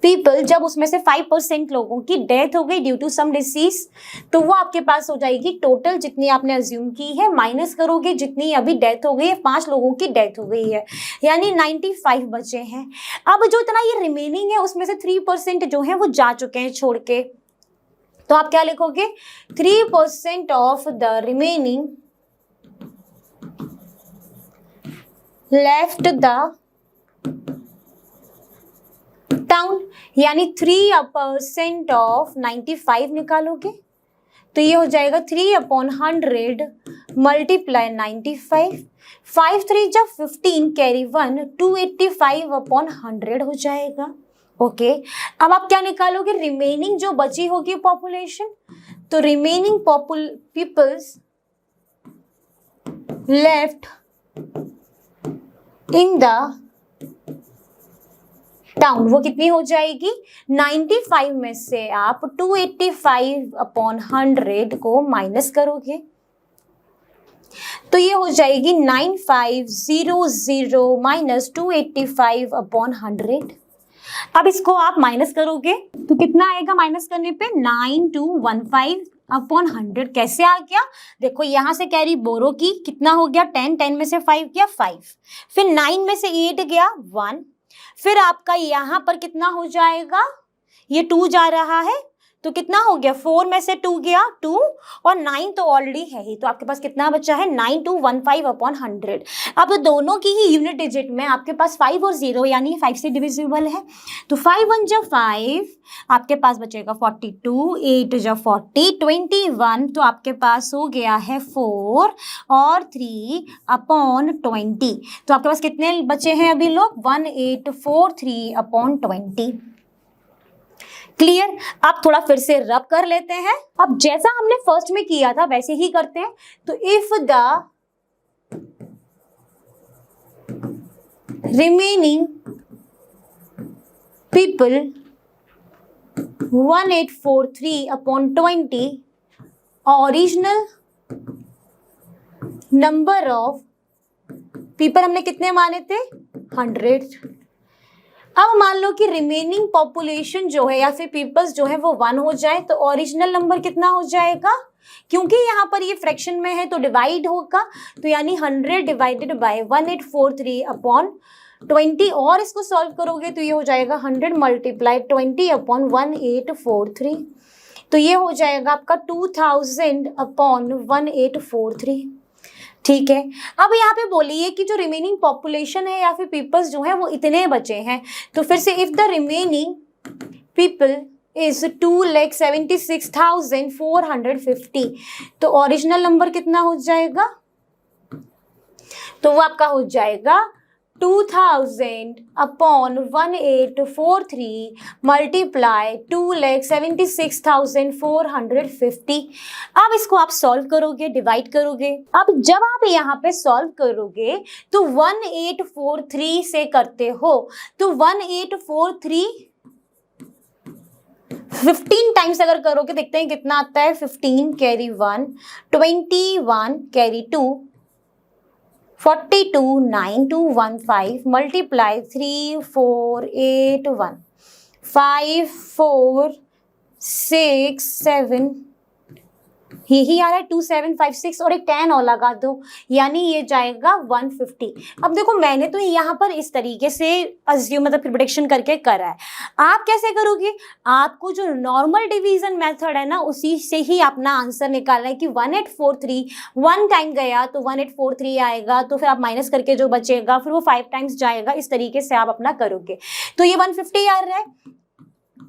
पीपल, जब उसमें से 5% लोगों की डेथ हो गई ड्यू टू सम डिसीज, तो वो आपके पास हो जाएगी टोटल जितनी आपने अज्यूम की है, माइनस करोगे जितनी अभी डेथ हो गई है, 5 लोगों की डेथ हो गई है, यानी 95 बचे हैं। अब जो इतना ये रिमेनिंग है उसमें से 3% जो है वो जा चुके हैं छोड़ के, तो आप क्या लिखोगे, 3% of the remaining left the town, यानी 3% ऑफ 95 निकालोगे, तो ये हो जाएगा 3/100 मल्टीप्लाई 95, 5 3 जा 15 कैरी 1, 285/100 हो जाएगा। ओके, अब आप क्या निकालोगे, रिमेनिंग जो बची होगी पॉपुलेशन, तो remaining peoples left in the town, वो कितनी हो जाएगी? 95 में से आप 285/100 को माइनस करोगे तो ये हो जाएगी 9500 माइनस 285/100। अब इसको आप माइनस करोगे तो कितना आएगा? माइनस करने पे 9215/100। कैसे आ गया? देखो यहां से कैरी बोरो की, कितना हो गया? 10, 10 में से 5 गया 5, फिर 9 में से 8 गया 1, फिर आपका यहां पर कितना हो जाएगा? ये 2 जा रहा है तो कितना हो गया? 4 में से 2 गया 2 और 9 तो ऑलरेडी है ही, तो आपके पास कितना बचा है? 9215/100। अब दोनों की ही यूनिट डिजिट में आपके पास 5 और 0 यानी 5 से डिविजिबल है, तो 5 1 जा 5, आपके पास बचेगा 42, 8 जा 40, 21, तो आपके पास हो गया है 4 और 3/20। तो आपके पास कितने बचे हैं अभी लोग? 1843/20। क्लियर? आप थोड़ा फिर से रब कर लेते हैं। अब जैसा हमने फर्स्ट में किया था वैसे ही करते हैं। तो if the remaining people 1843/20 original number of people हमने कितने माने थे? 100। अब मान लो कि रिमेनिंग पॉपुलेशन जो है या फिर पीपल्स जो है वो 1 हो जाए तो ओरिजिनल नंबर कितना हो जाएगा? क्योंकि यहाँ पर ये फ्रैक्शन में है तो डिवाइड होगा, तो यानी 100 डिवाइडेड बाय 1843/20 और इसको सॉल्व करोगे तो ये हो जाएगा 100 मल्टीप्लाई 20/1843, तो ये हो जाएगा आपका 2000/1843। ठीक है। अब यहाँ पे बोलिए कि जो रिमेनिंग पॉपुलेशन है या फिर पीपल्स जो है वो इतने बचे हैं, तो फिर से if the remaining people is 2,76,450, तो ओरिजिनल नंबर कितना हो जाएगा? तो वो आपका हो जाएगा 2000/1843 मल्टीप्लाई 2,76,450। अब इसको आप सॉल्व करोगे, डिवाइड करोगे। अब जब आप यहाँ पे सॉल्व करोगे तो 1843 से करते हो, तो 1843 15 टाइम्स अगर करोगे देखते हैं कितना आता है। 15 कैरी 1, 21 कैरी 2, 42 9215 मल्टीप्लाई 3481 5 4 6 7, यही आ रहा है 2756 और एक 10 और लगा दो, यानी ये जाएगा 150। अब देखो मैंने तो यहाँ पर इस तरीके से अज्यूम मतलब प्रिडिक्शन करके करा है। आप कैसे करोगे? आपको जो नॉर्मल डिवीजन मेथड है ना उसी से ही अपना आंसर निकालना है कि 1843 1 टाइम गया तो 1843 आएगा, तो फिर आप माइनस करके जो बचेगा फिर वो 5 टाइम्स जाएगा। इस तरीके से आप अपना करोगे तो ये 150 आ रहा है।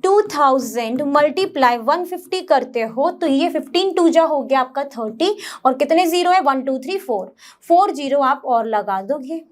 2000 मल्टीप्लाई 150 करते हो तो ये 15 2 जा हो गया आपका 30 और कितने जीरो है? 1 2 3 4 जीरो आप और लगा दोगे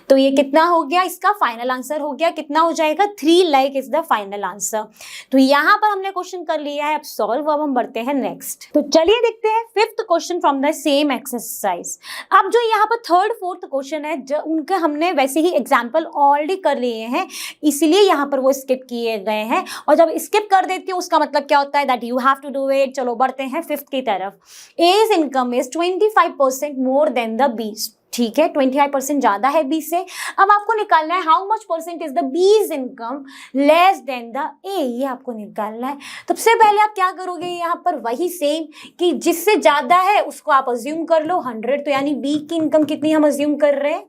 तो ये कितना हो गया? इसका फाइनल आंसर हो गया कितना हो जाएगा? 3 lakh is the final answer. तो यहाँ पर हमने क्वेश्चन कर लिया है, अब सॉल्व। अब हम बढ़ते हैं नेक्स्ट। तो चलिए देखते हैं 5th question from the same exercise. अब जो यहाँ पर 3rd 4th क्वेश्चन है जो उनके हमने वैसे ही एग्जाम्पल ऑलरेडी कर लिए हैं, इसलिए यहाँ पर वो स्किप किए गए हैं। और जब स्किप कर देती हूँ उसका मतलब क्या होता है? That you have to do it. चलो बढ़ते हैं 5th की तरफ। A's income is 25% more than the B's. ठीक है, 25% ज्यादा है बी से। अब आपको निकालना है how much percent is the bees income less then the ए, ये आपको निकालना है। सबसे पहले आप क्या करोगे? यहाँ पर वही सेम कि जिससे ज्यादा है उसको आप अज्यूम कर लो 100, तो यानी बी की इनकम कितनी हम अज्यूम कर रहे हैं?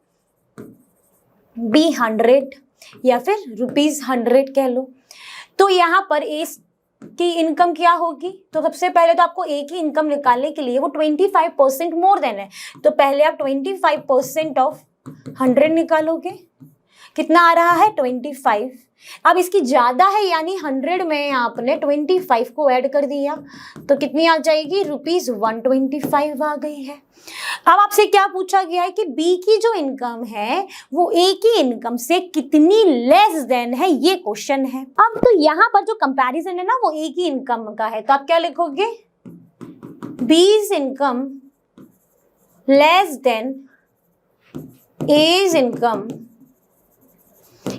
बी 100 या फिर ₹100 कह लो। तो यहाँ पर ए की इनकम क्या होगी? तो सबसे पहले तो आपको ए की इनकम निकालने के लिए वो 25% मोर देन है, तो पहले आप 25% ऑफ 100 निकालोगे। कितना आ रहा है 25। अब इसकी ज्यादा है यानी 100 में आपने 25 को ऐड कर दिया तो कितनी आ जाएगी ₹125 आ गई है। अब आपसे क्या पूछा गया है कि बी की जो इनकम है वो ए की इनकम से कितनी लेस देन है, ये क्वेश्चन है। अब तो यहाँ पर जो कंपैरिजन है ना वो ए की इनकम का है, तो आप क्या लिखोगे, B's income less than A's income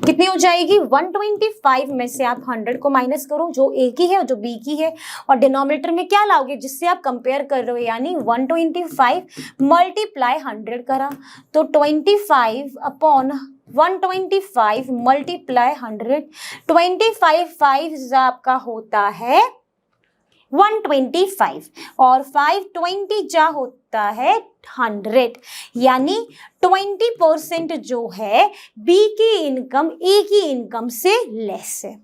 कितनी हो जाएगी 125 में से आप 100 को माइनस करो, जो ए की है और जो बी की है, और डिनोमिनेटर में क्या लाओगे जिससे आप कंपेयर कर रहे हो, यानी 125 मल्टीप्लाई 100 करा तो 25 अपॉन 125 मल्टीप्लाई 100, 25 आपका होता है 125 और 520 जा होता है 100, यानी 20% जो है बी की इनकम ए की इनकम से लेस है।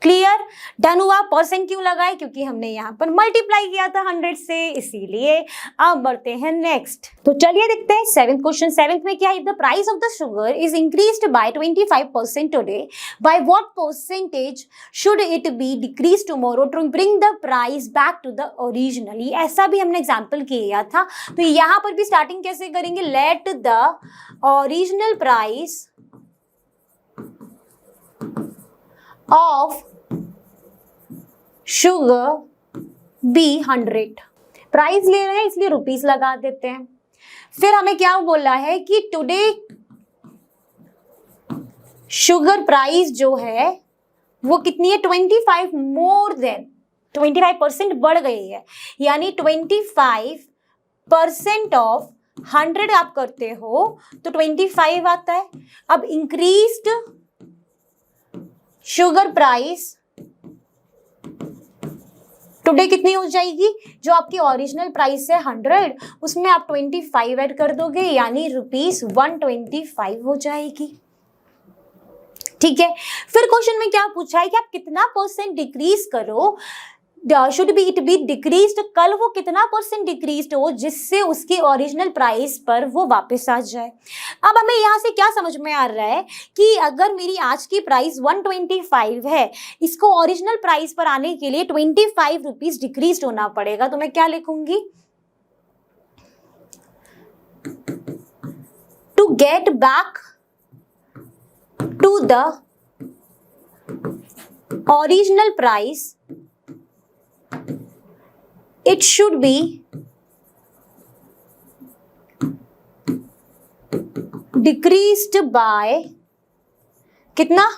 क्लियर, डन हुआ। परसेंट क्यों लगाए, क्योंकि हमने यहाँ पर मल्टीप्लाई किया था 100 से, इसीलिए। अब बढ़ते हैं नेक्स्ट, तो चलिए देखते हैं 7th क्वेश्चन। 7th में क्या है, the price of the sugar is increased by 25% today, by what percentage should it be decrease tomorrow to bring the price back to the originally. ऐसा भी हमने एग्जाम्पल किया था, तो यहाँ पर भी स्टार्टिंग कैसे करेंगे, let the original price of sugar be 100। Price ले रहे हैं इसलिए रुपीस लगा देते हैं। फिर हमें क्या बोला है कि टुडे शुगर प्राइस जो है वो कितनी है 25, मोर देन 25% बढ़ गई है, यानी 25% ऑफ 100 आप करते हो तो 25 आता है। अब इंक्रीज्ड शुगर प्राइस टुडे कितनी हो जाएगी, जो आपकी ओरिजिनल प्राइस है 100 उसमें आप 25 ऐड कर दोगे, यानी ₹125 हो जाएगी। ठीक है, फिर क्वेश्चन में क्या पूछा है कि आप कितना परसेंट डिक्रीज करो, should be it be decreased, कल वो कितना परसेंट डिक्रीज्ड हो जिससे उसकी ओरिजिनल प्राइस पर वो वापस आ जाए। अब हमें यहाँ से क्या समझ में आ रहा है कि अगर मेरी आज की प्राइस 125 है, इसको ओरिजिनल प्राइस पर आने के लिए 25 रुपीज डिक्रीज्ड होना पड़ेगा, तो मैं क्या लिखूंगी, to get back to the original price it should be decreased by कितना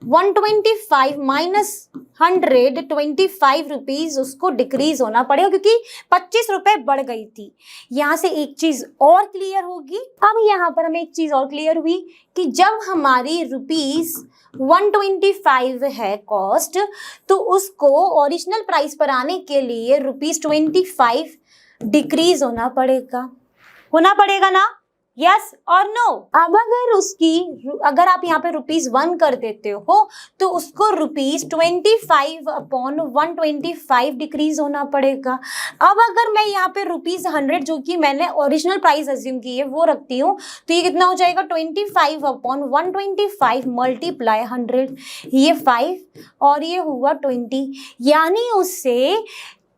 125 माइनस 100, 25 रुपीज उसको डिक्रीज होना पड़ेगा क्योंकि 25 रुपए बढ़ गई थी। यहाँ से एक चीज और क्लियर होगी। अब यहाँ पर हमें एक चीज और क्लियर हुई कि जब हमारी रुपीज 125 है कॉस्ट, तो उसको ओरिजिनल प्राइस पर आने के लिए ₹25 डिक्रीज होना पड़ेगा ना, यस और नो। अब अगर आप यहाँ पे ₹1 कर देते हो तो उसको ₹25 अपॉन 125 डिक्रीज होना पड़ेगा। अब अगर मैं यहाँ पे ₹100 जो कि मैंने ओरिजिनल प्राइस अज्यूम की है वो रखती हूँ, तो ये कितना हो जाएगा 25 अपॉन 125 मल्टीप्लाई 100, ये 5 और ये हुआ 20, यानी उससे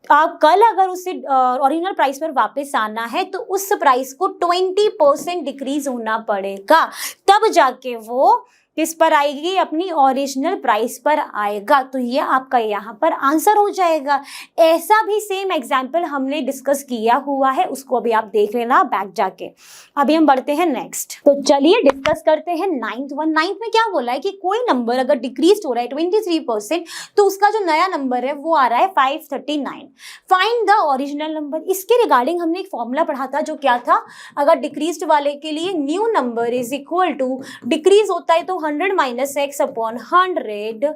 आप कल अगर उसे ओरिजिनल प्राइस पर वापस आना है तो उस प्राइस को 20% डिक्रीज होना पड़ेगा, तब जाके वो किस पर आएगी, अपनी ओरिजिनल प्राइस पर आएगा। तो ये आपका यहाँ पर आंसर हो जाएगा। ऐसा भी सेम एग्जाम्पल हमने डिस्कस किया हुआ है, उसको अभी आप देख लेना बैक जाके। अभी हम बढ़ते हैं नेक्स्ट, तो चलिए डिस्कस करते हैं 9th वन। 9th में क्या बोला है कि कोई नंबर अगर डिक्रीज हो रहा है 23% तो उसका जो नया नंबर है वो आ रहा है 539। Find the original number. इसके रिगार्डिंग हमने एक फॉर्मूला पढ़ा था, जो क्या था, अगर डिक्रीज वाले के लिए new number is equal to, decrease होता है तो 100 माइनस x अपॉन 100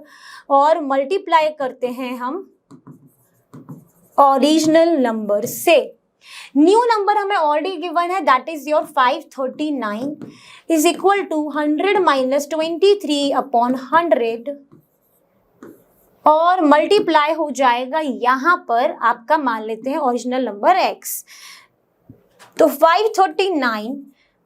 और मल्टीप्लाई करते हैं हम ओरिजिनल नंबर से। न्यू नंबर हमें ऑलरेडी गिवन है, that is your 539 is equal to 100 minus 23 upon 100 और मल्टीप्लाई हो जाएगा यहाँ पर आपका मान लेते हैं ओरिजिनल नंबर x। तो 539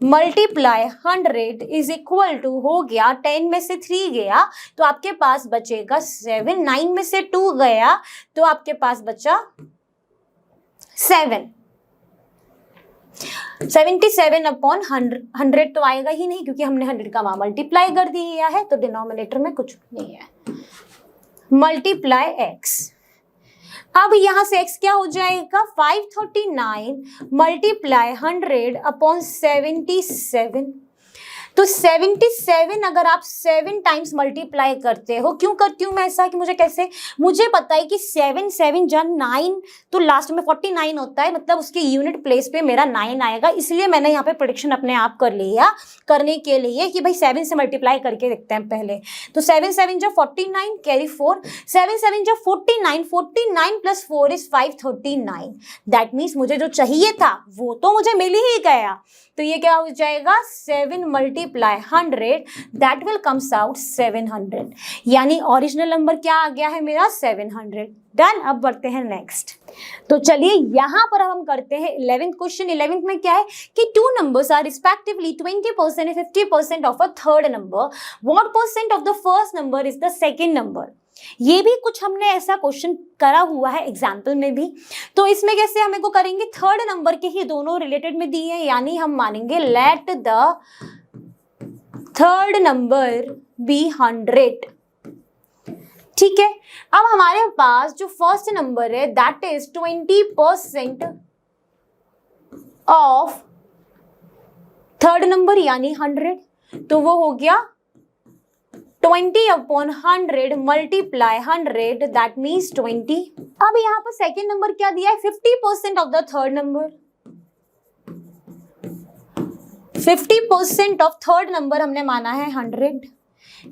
मल्टीप्लाई 100 इज इक्वल टू हो गया 10 में से 3 गया तो आपके पास बचेगा 7, 9 में से 2 गया तो आपके पास बचा 7। 77 अपॉन 100 तो आएगा ही नहीं क्योंकि हमने 100 का वहां मल्टीप्लाई कर दिया है तो डिनोमिनेटर में कुछ नहीं है। मल्टीप्लाई x, अब यहां से x क्या हो जाएगा 539 मल्टीप्लाई 100 अपॉन 77। तो 77 अगर आप 7 टाइम्स मल्टीप्लाई करते हो, क्यों करती हूँ मैं ऐसा कि मुझे पता है कि 7 7 जन 9 तो लास्ट में 49 होता है, मतलब उसके यूनिट प्लेस पे मेरा 9 आएगा, इसलिए मैंने यहाँ पे प्रेडिक्शन अपने आप कर लिया करने के लिए कि भाई 7 से मल्टीप्लाई करके देखते हैं पहले। तो 7 7 जो 49 कैरी 4, 7 7 जो 49, 49 प्लस 4 इज 539। दैट मीन्स मुझे जो चाहिए था वो तो मुझे मिल ही गया। तो ये क्या हो जाएगा 7 multiply 100 that will comes out 700, यानी ओरिजिनल नंबर क्या आ गया है मेरा 700। डन। अब बढ़ते हैं नेक्स्ट। तो चलिए यहाँ पर हम करते हैं 11th क्वेश्चन। 11th में क्या है कि 2 numbers are respectively 20% and 50% of a third number. What percent of the first number is the second number? ये भी कुछ हमने ऐसा क्वेश्चन करा हुआ है एग्जाम्पल में भी। तो इसमें कैसे हमें को करेंगे, थर्ड नंबर के ही दोनों रिलेटेड में दिए हैं, यानी हम मानेंगे let the third number be 100। ठीक है, अब हमारे पास जो फर्स्ट नंबर है that is 20% of third number यानी 100, तो वो हो गया 20 अपॉन 100 मल्टीप्लाई 100 दैट मीन्स 20। अब यहाँ पर सेकेंड नंबर क्या दिया है 50% of the third number. 50% of third number हमने माना है 100,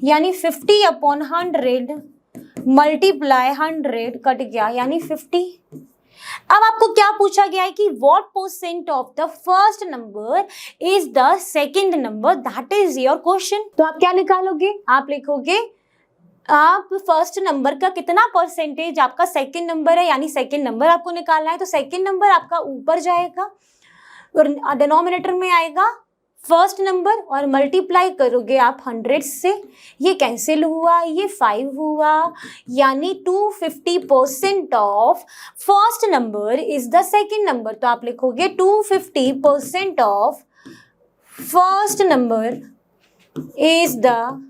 यानी 50 अपॉन 100 मल्टीप्लाई 100 कट गया यानी 50। अब आपको क्या पूछा गया है कि what percent of the first number is the second number, that is your question. तो आप क्या निकालोगे, आप लिखोगे आप फर्स्ट नंबर का कितना परसेंटेज आपका सेकंड नंबर है, यानी सेकंड नंबर आपको निकालना है। तो सेकंड नंबर आपका ऊपर जाएगा और डिनोमिनेटर में आएगा फर्स्ट नंबर और मल्टीप्लाई करोगे आप 100 से, ये कैंसिल हुआ, ये 5 हुआ, यानी 250% of first number is the second number. तो आप लिखोगे 250% of first number is the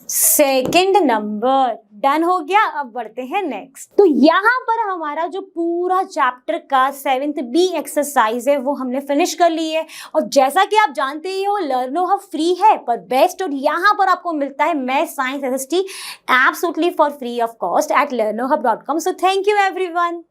second number. Done हो गया। अब बढ़ते हैं नेक्स्ट। तो यहाँ पर हमारा जो पूरा चैप्टर का 7th बी एक्सरसाइज है वो हमने फिनिश कर ली है। और जैसा कि आप जानते ही हो लर्नो हब फ्री है पर बेस्ट, और यहाँ पर आपको मिलता है math science SST absolutely for free of cost at learnohub.com। So thank you everyone.